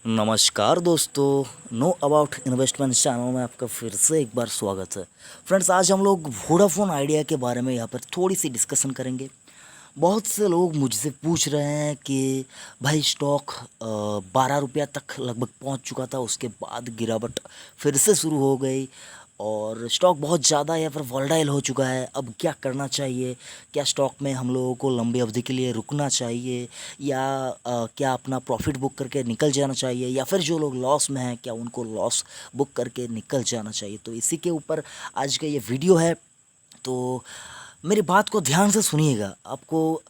नमस्कार दोस्तों, know about investment channel में आपका फिर से एक बार स्वागत है। फ्रेंड्स, आज हम लोग वोडाफोन आइडिया के बारे में यहाँ पर थोड़ी सी डिस्कशन करेंगे। बहुत से लोग मुझसे पूछ रहे हैं कि भाई स्टॉक 12 रुपया तक लगभग पहुँच चुका था, उसके बाद गिरावट फिर से शुरू हो गई और स्टॉक बहुत ज़्यादा या फिर वॉलेटाइल हो चुका है। अब क्या करना चाहिए? क्या स्टॉक में हम लोगों को लंबी अवधि के लिए रुकना चाहिए या क्या अपना प्रॉफिट बुक करके निकल जाना चाहिए, या फिर जो लोग लॉस में हैं क्या उनको लॉस बुक करके निकल जाना चाहिए? तो इसी के ऊपर आज का ये वीडियो है। तो मेरी बात को ध्यान से सुनिएगा, आपको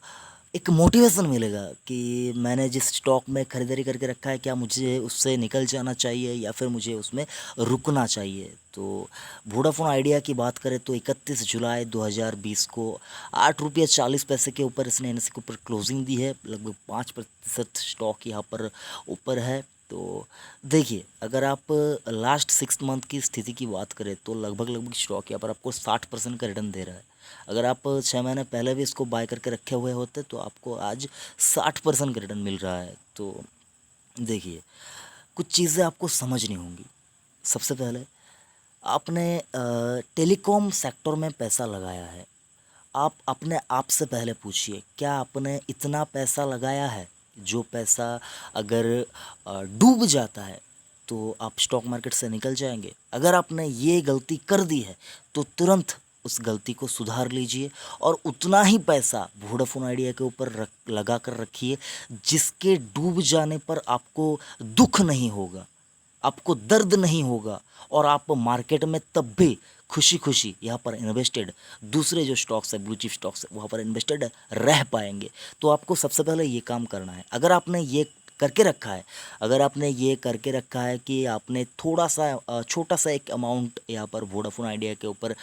एक मोटिवेशन मिलेगा कि मैंने जिस स्टॉक में ख़रीदारी करके रखा है क्या मुझे उससे निकल जाना चाहिए या फिर मुझे उसमें रुकना चाहिए। तो वोडाफोन आइडिया की बात करें तो 31 जुलाई 2020 को 8 रुपये 40 पैसे के ऊपर इसने एनएसई के ऊपर क्लोजिंग दी है। लगभग 5% स्टॉक यहाँ पर ऊपर है। तो देखिए, अगर आप लास्ट 6 मंथ की स्थिति की बात करें तो लगभग स्टॉक यहाँ पर आपको 60% का रिटर्न दे रहा है। अगर आप 6 महीने पहले भी इसको बाय करके रखे हुए होते तो आपको आज 60% का रिटर्न मिल रहा है। तो देखिए, कुछ चीज़ें आपको समझनी होंगी। सबसे पहले आपने टेलीकॉम सेक्टर में पैसा लगाया है। आप अपने आप से पहले पूछिए, क्या आपने इतना पैसा लगाया है जो पैसा अगर डूब जाता है तो आप स्टॉक मार्केट से निकल जाएंगे? अगर आपने ये गलती कर दी है तो तुरंत उस गलती को सुधार लीजिए और उतना ही पैसा वोडाफोन आइडिया के ऊपर लगा कर रखिए जिसके डूब जाने पर आपको दुख नहीं होगा, आपको दर्द नहीं होगा और आप मार्केट में तब भी खुशी खुशी यहाँ पर इन्वेस्टेड दूसरे जो स्टॉक्स है, ब्लू चिप स्टॉक्स है, वहाँ पर इन्वेस्टेड रह पाएंगे। तो आपको सबसे पहले ये काम करना है। अगर आपने ये करके रखा है, अगर आपने ये करके रखा है कि आपने थोड़ा सा छोटा सा एक अमाउंट यहाँ पर वोडाफोन आइडिया के ऊपर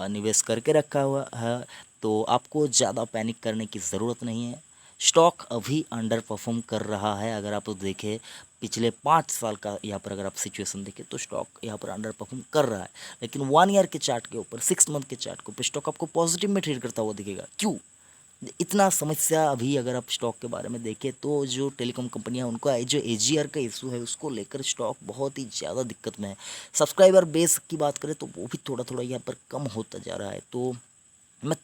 निवेश करके रखा हुआ है, तो आपको ज़्यादा पैनिक करने की ज़रूरत नहीं है। स्टॉक अभी अंडर परफॉर्म कर रहा है। अगर आप देखें पिछले 5 साल का यहाँ पर अगर आप सिचुएशन देखें तो स्टॉक यहाँ पर अंडर परफॉर्म कर रहा है, लेकिन 1 ईयर के चार्ट के ऊपर, 6 मंथ के चार्ट के ऊपर स्टॉक आपको पॉजिटिव में ट्रेड करता हुआ दिखेगा। क्यों इतना समस्या? अभी अगर आप स्टॉक के बारे में देखें तो जो टेलीकॉम कंपनियां, उनका जो एजीआर का इशू है उसको लेकर स्टॉक बहुत ही ज़्यादा दिक्कत में है। सब्सक्राइबर बेस की बात करें तो वो भी थोड़ा थोड़ा यहाँ पर कम होता जा रहा है। तो मैं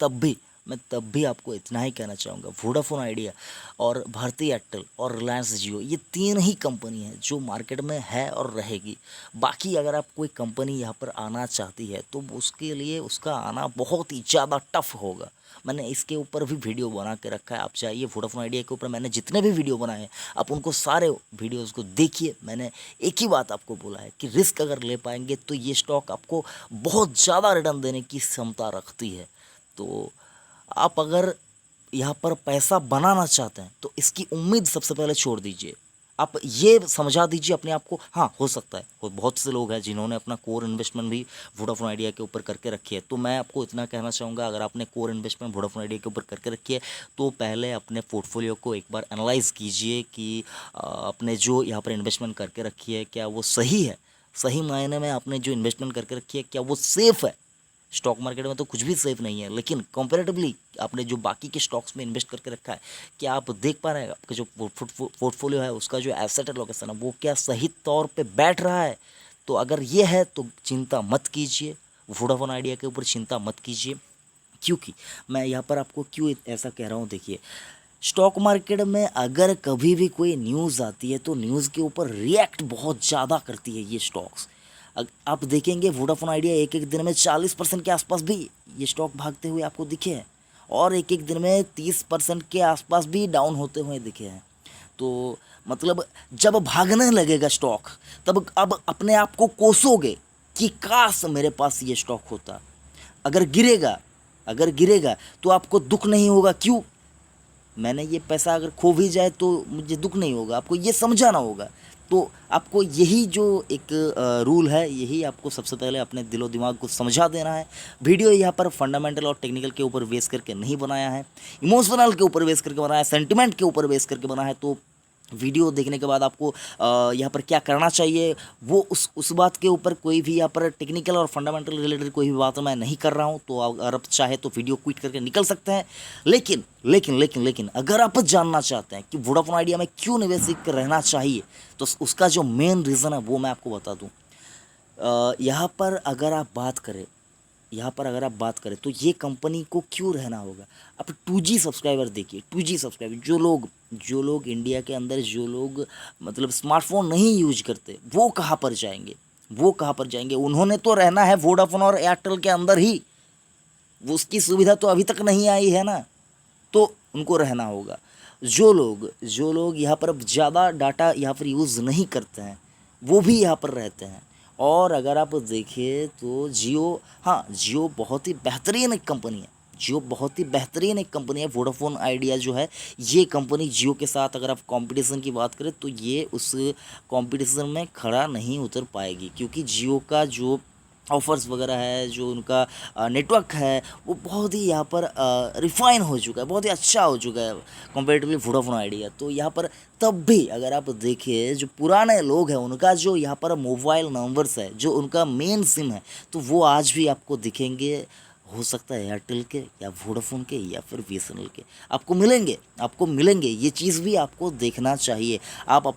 तब भी आपको इतना ही कहना चाहूँगा, वोडाफोन आइडिया और भारती एयरटेल और रिलायंस जियो, ये 3 ही कंपनी हैं जो मार्केट में है और रहेगी। बाकी अगर आप कोई कंपनी यहाँ पर आना चाहती है तो उसके लिए उसका आना बहुत ही ज़्यादा टफ होगा। मैंने इसके ऊपर भी वीडियो बना के रखा है, आप चाहिए वोडाफोन आइडिया के ऊपर मैंने जितने भी वीडियो बनाए हैं आप उनको सारे वीडियोज़ को देखिए। मैंने एक ही बात आपको बोला है कि रिस्क अगर ले पाएंगे तो ये स्टॉक आपको बहुत ज़्यादा रिटर्न देने की क्षमता रखती है। तो आप अगर यहाँ पर पैसा बनाना चाहते हैं तो इसकी उम्मीद सबसे पहले छोड़ दीजिए। आप ये समझा दीजिए अपने आप को, हाँ हो सकता है। और बहुत से लोग हैं जिन्होंने अपना कोर इन्वेस्टमेंट भी वोडाफोन आइडिया के ऊपर करके रखी है। तो मैं आपको इतना कहना चाहूँगा, अगर आपने कोर इन्वेस्टमेंट वोडाफोन आइडिया के ऊपर करके रखी है तो पहले अपने पोर्टफोलियो को एक बार एनालाइज कीजिए कि आपने जो यहाँ पर इन्वेस्टमेंट करके रखी है क्या वो सही है, सही मायने में आपने जो इन्वेस्टमेंट करके रखी है क्या वो सेफ़ है। स्टॉक मार्केट में तो कुछ भी सेफ नहीं है, लेकिन कंपैरेटिवली आपने जो बाकी के स्टॉक्स में इन्वेस्ट करके रखा है क्या आप देख पा रहे हैं आपका जो पोर्टफोलियो है उसका जो एसेट एलोकेशन है वो क्या सही तौर पे बैठ रहा है? तो अगर ये है तो चिंता मत कीजिए, वोडाफोन आइडिया के ऊपर चिंता मत कीजिए। क्योंकि मैं यहाँ पर आपको क्यों ऐसा कह रहा हूँ, देखिए, स्टॉक मार्केट में अगर कभी भी कोई न्यूज़ आती है तो न्यूज़ के ऊपर रिएक्ट बहुत ज़्यादा करती है ये स्टॉक्स। आप देखेंगे वोडाफोन आइडिया एक एक दिन में 40% के आसपास भी ये स्टॉक भागते हुए आपको दिखे हैं और एक एक दिन में 30% के आसपास भी डाउन होते हुए दिखे हैं। तो मतलब जब भागने लगेगा स्टॉक तब अब अपने आप को कोसोगे कि काश मेरे पास ये स्टॉक होता। अगर गिरेगा तो आपको दुख नहीं होगा। क्यों? मैंने ये पैसा अगर खो भी जाए तो मुझे दुख नहीं होगा, आपको ये समझाना होगा। तो आपको यही जो एक रूल है, यही आपको सबसे पहले अपने दिलो दिमाग को समझा देना है। वीडियो यहाँ पर फंडामेंटल और टेक्निकल के ऊपर बेस करके नहीं बनाया है, इमोशनल के ऊपर बेस करके बनाया है, सेंटिमेंट के ऊपर बेस करके बना है। तो वीडियो देखने के बाद आपको यहाँ पर क्या करना चाहिए, वो उस बात के ऊपर कोई भी यहाँ पर टेक्निकल और फंडामेंटल रिलेटेड कोई भी बात मैं नहीं कर रहा हूँ। तो अगर आप चाहे तो वीडियो क्विट करके निकल सकते हैं। लेकिन लेकिन लेकिन लेकिन अगर आप जानना चाहते हैं कि वोडाफोन आइडिया में क्यों निवेशित रहना चाहिए, तो उसका जो मेन रीज़न है वो मैं आपको बता दूँ। यहाँ पर अगर आप बात करें तो ये कंपनी को क्यों रहना होगा। आप 2G सब्सक्राइबर देखिए, 2G सब्सक्राइबर जो लोग इंडिया के अंदर जो लोग मतलब स्मार्टफोन नहीं यूज करते, वो कहाँ पर जाएंगे। उन्होंने तो रहना है वोडाफोन और एयरटेल के अंदर ही, वो उसकी सुविधा तो अभी तक नहीं आई है ना, तो उनको रहना होगा। जो लोग यहाँ पर ज़्यादा डाटा यहाँ पर यूज़ नहीं करते हैं, वो भी यहाँ पर रहते हैं। और अगर आप देखिए तो जियो, हाँ जियो बहुत ही बेहतरीन एक कंपनी है। वोडाफोन आइडिया जो है, ये कंपनी जियो के साथ अगर आप कंपटीशन की बात करें तो ये उस कंपटीशन में खड़ा नहीं उतर पाएगी, क्योंकि जियो का जो ऑफ़र्स वगैरह है, जो उनका नेटवर्क है, वो बहुत ही यहाँ पर रिफ़ाइन हो चुका है, बहुत ही अच्छा हो चुका है कंपेरेटिवली वोडाफोन आइडिया। तो यहाँ पर तब भी अगर आप देखिए, जो पुराने लोग हैं उनका जो यहाँ पर मोबाइल नंबर्स है, जो उनका मेन सिम है, तो वो आज भी आपको दिखेंगे। हो सकता है एयरटेल के या वोडाफोन के या फिर बीएसएनएल के आपको मिलेंगे। ये चीज़ भी आपको देखना चाहिए। आप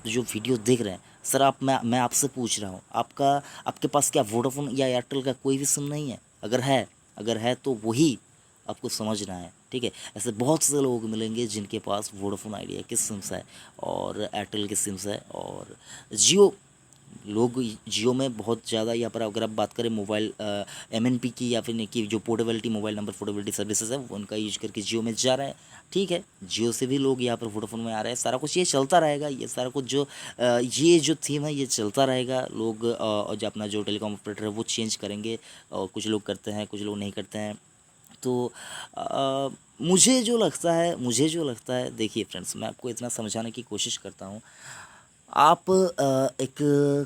जो वीडियो देख रहे हैं सर, मैं आपसे पूछ रहा हूँ, आपके पास क्या वोडाफोन या एयरटेल का कोई भी सिम नहीं है? अगर है तो वही आपको समझना है, ठीक है। ऐसे बहुत से लोग मिलेंगे जिनके पास वोडाफोन आइडिया के सिम्स है और एयरटेल के सिम्स है, और जियो में बहुत ज़्यादा यहाँ पर अगर आप बात करें मोबाइल एमएनपी की या फिर की जो portability, mobile number portability services है, वो उनका यूज करके जियो में जा रहे हैं, ठीक है। जियो से भी लोग यहाँ पर वोडाफोन में आ रहे हैं। सारा कुछ ये चलता रहेगा, ये सारा कुछ ये जो थीम है ये चलता रहेगा। लोग जो अपना जो टेलीकॉम ऑपरेटर है वो चेंज करेंगे, और कुछ लोग करते हैं, कुछ लोग नहीं करते हैं। तो मुझे जो लगता है देखिए फ्रेंड्स, मैं आपको इतना समझाने की कोशिश करता हूँ। आप एक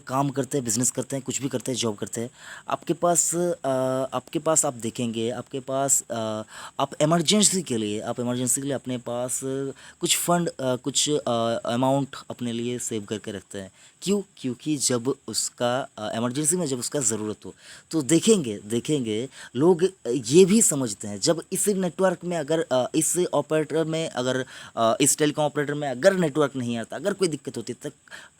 काम करते हैं, बिजनेस करते हैं, कुछ भी करते हैं, जॉब करते हैं, आपके पास आप देखेंगे, आप इमरजेंसी के लिए अपने पास कुछ फंड, कुछ अमाउंट अपने लिए सेव करके रखते हैं। क्यों? क्योंकि जब उसका इमरजेंसी में जब उसका ज़रूरत हो, तो देखेंगे लोग ये भी समझते हैं, जब इस नेटवर्क में अगर इस ऑपरेटर में अगर इस टेलीकॉम ऑपरेटर में अगर नेटवर्क नहीं आता, अगर कोई दिक्कत होती है, तक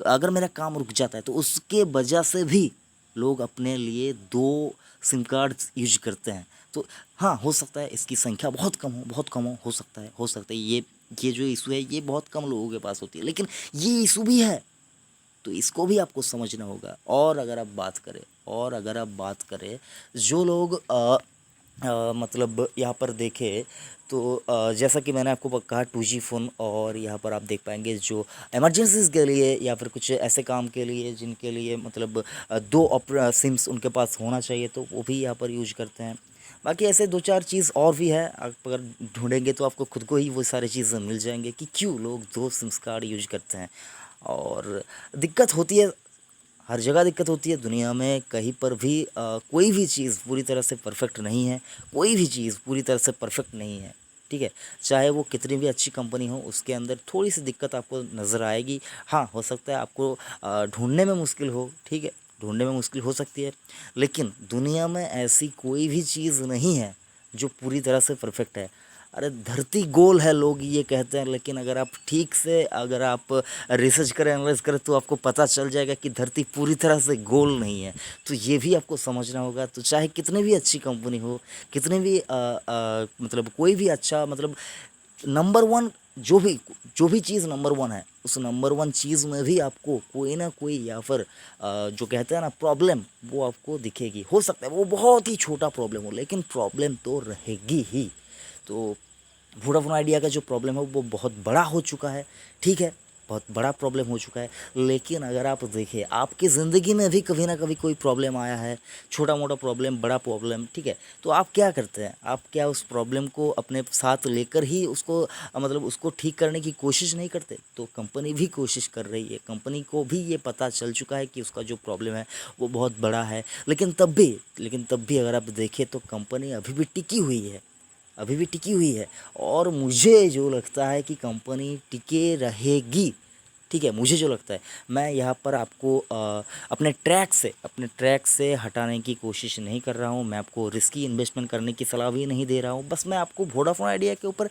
अगर मेरा काम रुक जाता है, तो उसके वजह से भी लोग अपने लिए 2 सिम कार्ड यूज करते हैं। तो हाँ, हो सकता है इसकी संख्या बहुत कम हो सकता है ये जो इशू है ये बहुत कम लोगों के पास होती है, लेकिन ये इशू भी है, तो इसको भी आपको समझना होगा। और अगर आप बात करें जो लोग मतलब यहाँ पर देखें तो जैसा कि मैंने आपको कहा 2G फ़ोन, और यहाँ पर आप देख पाएंगे जो इमरजेंसीज़ के लिए या फिर कुछ ऐसे काम के लिए जिनके लिए मतलब 2 सिम्स उनके पास होना चाहिए, तो वो भी यहाँ पर यूज करते हैं। बाकी ऐसे 2-4 चीज़ और भी है, आप अगर ढूंढेंगे तो आपको खुद को ही वो सारी चीज़ें मिल जाएंगे कि क्यों लोग 2 सिम्स कार्ड यूज करते हैं। और दिक्कत होती है, हर जगह दिक्कत होती है दुनिया में, कहीं पर भी कोई भी चीज़ पूरी तरह से परफेक्ट नहीं है, ठीक है। चाहे वो कितनी भी अच्छी कंपनी हो, उसके अंदर थोड़ी सी दिक्कत आपको नज़र आएगी। हाँ, हो सकता है आपको ढूंढने में मुश्किल हो, ठीक है, ढूंढने में मुश्किल हो सकती है, लेकिन दुनिया में ऐसी कोई भी चीज़ नहीं है जो पूरी तरह से परफेक्ट है। अरे धरती गोल है लोग ये कहते हैं, लेकिन अगर आप रिसर्च करें, एनालाइज करें, तो आपको पता चल जाएगा कि धरती पूरी तरह से गोल नहीं है। तो ये भी आपको समझना होगा। तो चाहे कितनी भी अच्छी कंपनी हो, कितने भी मतलब कोई भी अच्छा मतलब नंबर वन, जो भी चीज़ नंबर वन है, उस नंबर वन चीज़ में भी आपको कोई ना कोई या फिर जो कहते हैं ना प्रॉब्लम, वो आपको दिखेगी। हो सकता है वो बहुत ही छोटा प्रॉब्लम हो, लेकिन प्रॉब्लम तो रहेगी ही। तो वोडाफोन आइडिया का जो प्रॉब्लम है वो बहुत बड़ा हो चुका है, ठीक है, बहुत बड़ा प्रॉब्लम हो चुका है। लेकिन अगर आप देखें, आपकी ज़िंदगी में भी कभी ना कभी कोई प्रॉब्लम आया है, छोटा मोटा प्रॉब्लम, बड़ा प्रॉब्लम, ठीक है, तो आप क्या करते हैं? आप क्या उस प्रॉब्लम को अपने साथ लेकर ही उसको मतलब उसको ठीक करने की कोशिश नहीं करते? तो कंपनी भी कोशिश कर रही है, कंपनी को भी ये पता चल चुका है कि उसका जो प्रॉब्लम है वो बहुत बड़ा है, लेकिन तब भी अगर आप देखें तो कंपनी अभी भी टिकी हुई है। अभी भी टिकी हुई है और मुझे जो लगता है कि कंपनी टिके रहेगी, ठीक है। मुझे जो लगता है, मैं यहाँ पर आपको अपने ट्रैक से हटाने की कोशिश नहीं कर रहा हूँ। मैं आपको रिस्की इन्वेस्टमेंट करने की सलाह भी नहीं दे रहा हूँ। बस मैं आपको वोडाफोन आइडिया के ऊपर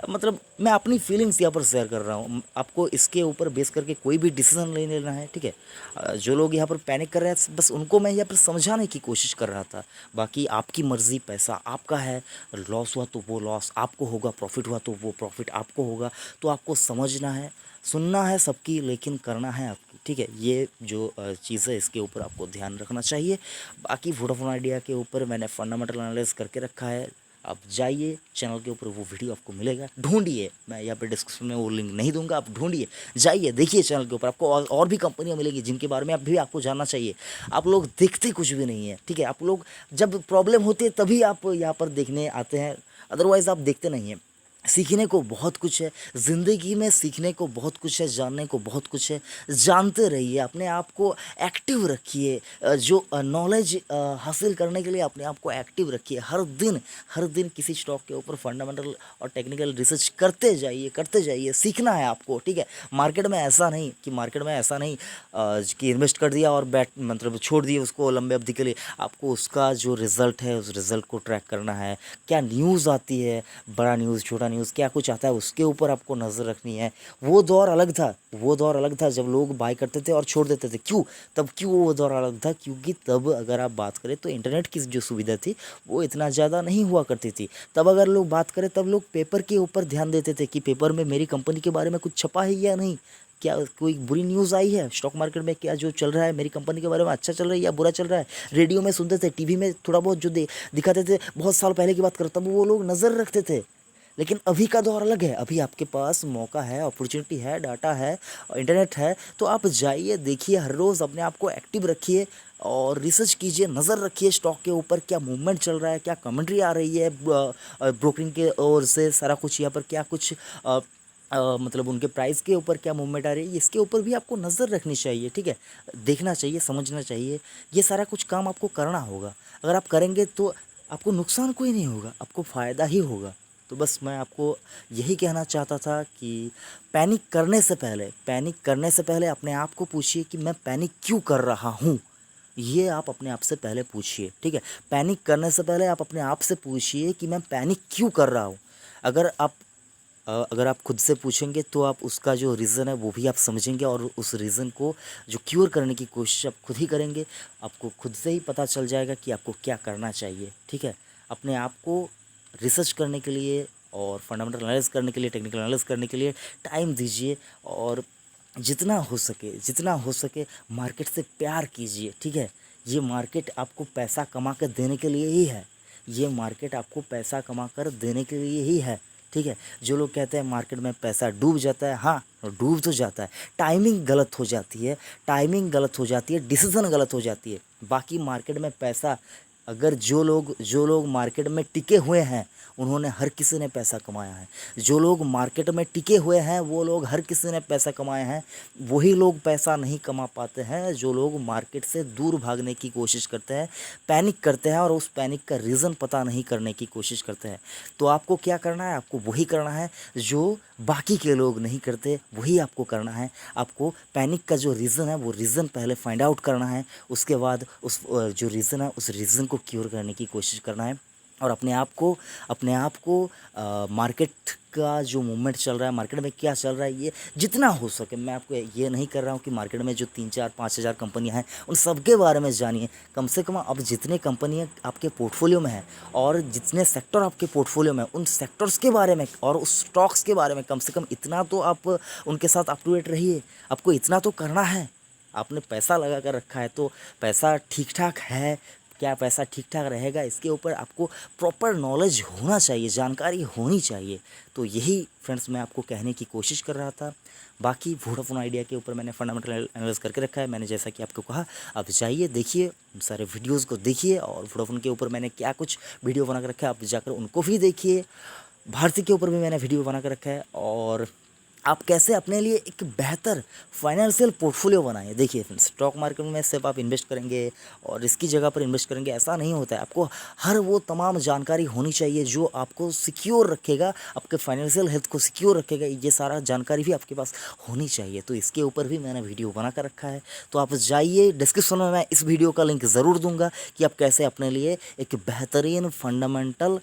मतलब मैं अपनी फीलिंग्स यहाँ पर शेयर कर रहा हूँ। आपको इसके ऊपर बेस करके कोई भी डिसीजन नहीं लेना है, ठीक है। जो लोग यहाँ पर पैनिक कर रहे हैं, बस उनको मैं यहाँ पर समझाने की कोशिश कर रहा था। बाकी आपकी मर्ज़ी, पैसा आपका है। लॉस हुआ तो वो लॉस आपको होगा, प्रॉफिट हुआ तो वो प्रॉफिट आपको होगा। तो आपको समझना है, सुनना है सबकी, लेकिन करना है आपकी, ठीक है। ये जो चीज़ है इसके ऊपर आपको ध्यान रखना चाहिए। बाकी वोडाफोन आइडिया के ऊपर मैंने फंडामेंटल एनालिसिस करके रखा है। आप जाइए चैनल के ऊपर, वो वीडियो आपको मिलेगा, ढूंढिए। मैं यहाँ पे डिस्क्रिप्शन में वो लिंक नहीं दूंगा, आप ढूंढिए, जाइए देखिए चैनल के ऊपर। आपको और भी कंपनियाँ मिलेंगी जिनके बारे में आप भी आपको जानना चाहिए। आप लोग देखते कुछ भी नहीं है, ठीक है। आप लोग जब प्रॉब्लम होती है तभी आप यहाँ पर देखने आते हैं, अदरवाइज़ आप देखते नहीं हैं। सीखने को बहुत कुछ है ज़िंदगी में, सीखने को बहुत कुछ है, जानने को बहुत कुछ है। जानते रहिए, अपने आप को एक्टिव रखिए। जो नॉलेज हासिल करने के लिए अपने आप को एक्टिव रखिए। हर दिन किसी स्टॉक के ऊपर फंडामेंटल और टेक्निकल रिसर्च करते जाइए। सीखना है आपको, ठीक है। मार्केट में ऐसा नहीं कि इन्वेस्ट कर दिया और मतलब छोड़ दिए उसको लंबे अवधि के लिए। आपको उसका जो रिज़ल्ट है, उस रिज़ल्ट को ट्रैक करना है। क्या न्यूज़ आती है, बड़ा न्यूज़, छोटा न्यूज़, क्या कुछ आता है, उसके ऊपर आपको नज़र रखनी है। वो दौर अलग था जब लोग बाय करते थे और छोड़ देते थे। क्यों वो दौर अलग था? क्योंकि तब अगर आप बात करें तो इंटरनेट की जो सुविधा थी वो इतना ज़्यादा नहीं हुआ करती थी। तब अगर लोग बात करें, तब लोग पेपर के ऊपर ध्यान देते थे कि पेपर में मेरी कंपनी के बारे में कुछ छपा है या नहीं, क्या कोई बुरी न्यूज़ आई है स्टॉक मार्केट में, क्या जो चल रहा है मेरी कंपनी के बारे में अच्छा चल रहा है या बुरा चल रहा है। रेडियो में सुनते थे, टीवी में थोड़ा बहुत जो दिखाते थे, बहुत साल पहले की बात करता हूँ, वो लोग नज़र रखते थे। लेकिन अभी का दौर अलग है। अभी आपके पास मौका है, अपॉर्चुनिटी है, डाटा है, इंटरनेट है। तो आप जाइए, देखिए, हर रोज़ अपने आप को एक्टिव रखिए और रिसर्च कीजिए, नज़र रखिए स्टॉक के ऊपर, क्या मूवमेंट चल रहा है, क्या कमेंट्री आ रही है ब्रोकरिंग के ओर से, सारा कुछ यहाँ पर क्या कुछ मतलब उनके प्राइस के ऊपर क्या मूवमेंट आ रही है, इसके ऊपर भी आपको नज़र रखनी चाहिए, ठीक है। देखना चाहिए, समझना चाहिए। ये सारा कुछ काम आपको करना होगा। अगर आप करेंगे तो आपको नुकसान कोई नहीं होगा, आपको फ़ायदा ही होगा। तो बस मैं आपको यही कहना चाहता था कि पैनिक करने से पहले अपने आप को पूछिए कि मैं पैनिक क्यों कर रहा हूँ। ये आप अपने आप से पहले पूछिए, ठीक है। पैनिक करने से पहले आप अपने आप से पूछिए कि मैं पैनिक क्यों कर रहा हूँ। अगर आप अगर आप खुद से पूछेंगे तो आप उसका जो रीज़न है वो भी आप समझेंगे और उस रीज़न को जो क्योर करने की कोशिश आप खुद ही करेंगे। आपको खुद से ही पता चल जाएगा कि आपको क्या करना चाहिए, ठीक है। अपने आप को रिसर्च करने के लिए और फंडामेंटल एनालिसिस करने के लिए, टेक्निकल एनालिसिस करने के लिए टाइम दीजिए और जितना हो सके मार्केट से प्यार कीजिए, ठीक है। ये मार्केट आपको पैसा कमा कर देने के लिए ही है। ये मार्केट आपको पैसा कमा कर देने के लिए ही है, ठीक है। जो लोग कहते हैं मार्केट में पैसा डूब जाता है, हाँ डूब तो जाता है। टाइमिंग गलत हो जाती है, डिसीज़न गलत हो जाती है। बाकी मार्केट में पैसा, अगर जो लोग मार्केट में टिके हुए हैं, उन्होंने हर किसी ने पैसा कमाया है। जो लोग मार्केट में टिके हुए हैं वो लोग हर किसी ने पैसा कमाए हैं। वही लोग पैसा नहीं कमा पाते हैं जो लोग मार्केट से दूर भागने की कोशिश करते हैं, पैनिक करते हैं और उस पैनिक का रीज़न पता नहीं करने की कोशिश करते हैं। तो आपको क्या करना है? आपको वही करना है जो बाकी के लोग नहीं करते, वही आपको करना है। आपको पैनिक का जो रीज़न है वो रीज़न पहले फाइंड आउट करना है। उसके बाद उस जो रीज़न है उस रीज़न को क्योर करने की कोशिश करना है और अपने आप को मार्केट का जो मूवमेंट चल रहा है, मार्केट में क्या चल रहा है, ये जितना हो सके, मैं आपको ये नहीं कर रहा हूँ कि मार्केट में जो 3-4-5 हज़ार कंपनियां हैं उन सब के बारे में जानिए। कम से कम अब जितने कंपनियां आपके पोर्टफोलियो में हैं और जितने सेक्टर आपके पोर्टफोलियो में, उन सेक्टर्स के बारे में और उस स्टॉक्स के बारे में कम से कम इतना तो आप उनके साथ अप टू डेट रहिए। आपको इतना तो करना है। आपने पैसा लगा कर रखा है तो पैसा ठीक ठाक है, क्या पैसा ठीक ठाक रहेगा, इसके ऊपर आपको प्रॉपर नॉलेज होना चाहिए, जानकारी होनी चाहिए। तो यही फ्रेंड्स मैं आपको कहने की कोशिश कर रहा था। बाकी वोडाफोन आइडिया के ऊपर मैंने फंडामेंटल एनालिसिस करके रखा है। मैंने जैसा कि आपको कहा, आप जाइए देखिए, उन सारे वीडियोज़ को देखिए और वोडाफोन के ऊपर मैंने क्या कुछ वीडियो बना कर रखा है, आप जाकर उनको भी देखिए। भारती के ऊपर भी मैंने वीडियो बना कर रखा है और आप कैसे अपने लिए एक बेहतर फाइनेंशियल पोर्टफोलियो बनाएं। देखिए फ्रेंड्स, स्टॉक मार्केट में सिर्फ आप इन्वेस्ट करेंगे और इसकी जगह पर इन्वेस्ट करेंगे ऐसा नहीं होता है। आपको हर वो तमाम जानकारी होनी चाहिए जो आपको सिक्योर रखेगा, आपके फाइनेंशियल हेल्थ को सिक्योर रखेगा। ये सारा जानकारी भी आपके पास होनी चाहिए। तो इसके ऊपर भी मैंने वीडियो बना कर रखा है, तो आप जाइए, डिस्क्रिप्शन में मैं इस वीडियो का लिंक ज़रूर दूंगा कि आप कैसे अपने लिए एक बेहतरीन फंडामेंटल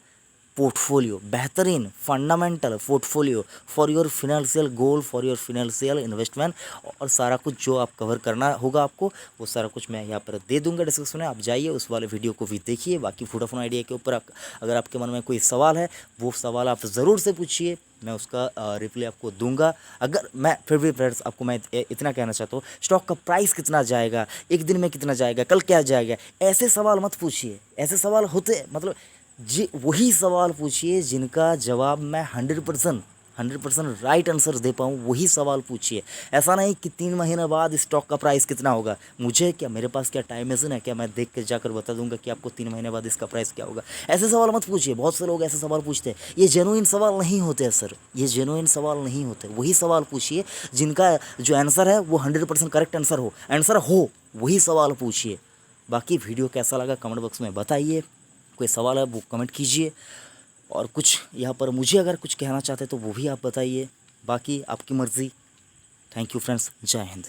पोर्टफोलियो, बेहतरीन fundamental portfolio for your financial goal, for your financial investment, और सारा कुछ जो आप कवर करना होगा आपको, वो सारा कुछ मैं यहाँ पर दे दूंगा डिस्क्रिप्शन में। आप जाइए उस वाले वीडियो को भी देखिए। बाकी वोडाफोन आइडिया के ऊपर अगर आपके मन में कोई सवाल है, वो सवाल आप ज़रूर से पूछिए, मैं उसका रिप्लाई आपको दूंगा। अगर मैं फिर भी फ्रेंड्स आपको मैं इतना कहना चाहता हूँ, स्टॉक का प्राइस कितना जाएगा, एक दिन में कितना जाएगा, कल क्या जाएगा, ऐसे सवाल मत पूछिए। ऐसे सवाल होते मतलब जी वही सवाल पूछिए जिनका जवाब मैं 100% राइट आंसर दे पाऊँ, वही सवाल पूछिए। ऐसा नहीं कि 3 महीने बाद स्टॉक का प्राइस कितना होगा, मुझे क्या, मेरे पास क्या टाइम मशीन है क्या, मैं देख के जाकर बता दूंगा कि आपको 3 महीने बाद इसका प्राइस क्या होगा। ऐसे सवाल मत पूछिए। बहुत से लोग ऐसे सवाल पूछते हैं, ये जेन्युइन सवाल नहीं होते हैं सर, ये जेन्युइन सवाल नहीं होते। वही सवाल पूछिए जिनका जो आंसर है वो 100% करेक्ट आंसर हो, वही सवाल पूछिए। बाकी वीडियो कैसा लगा कमेंट बॉक्स में बताइए। कोई सवाल है वो कमेंट कीजिए, और कुछ यहाँ पर मुझे अगर कुछ कहना चाहते तो वो भी आप बताइए। बाकी आपकी मर्ज़ी। थैंक यू फ्रेंड्स, जय हिंद।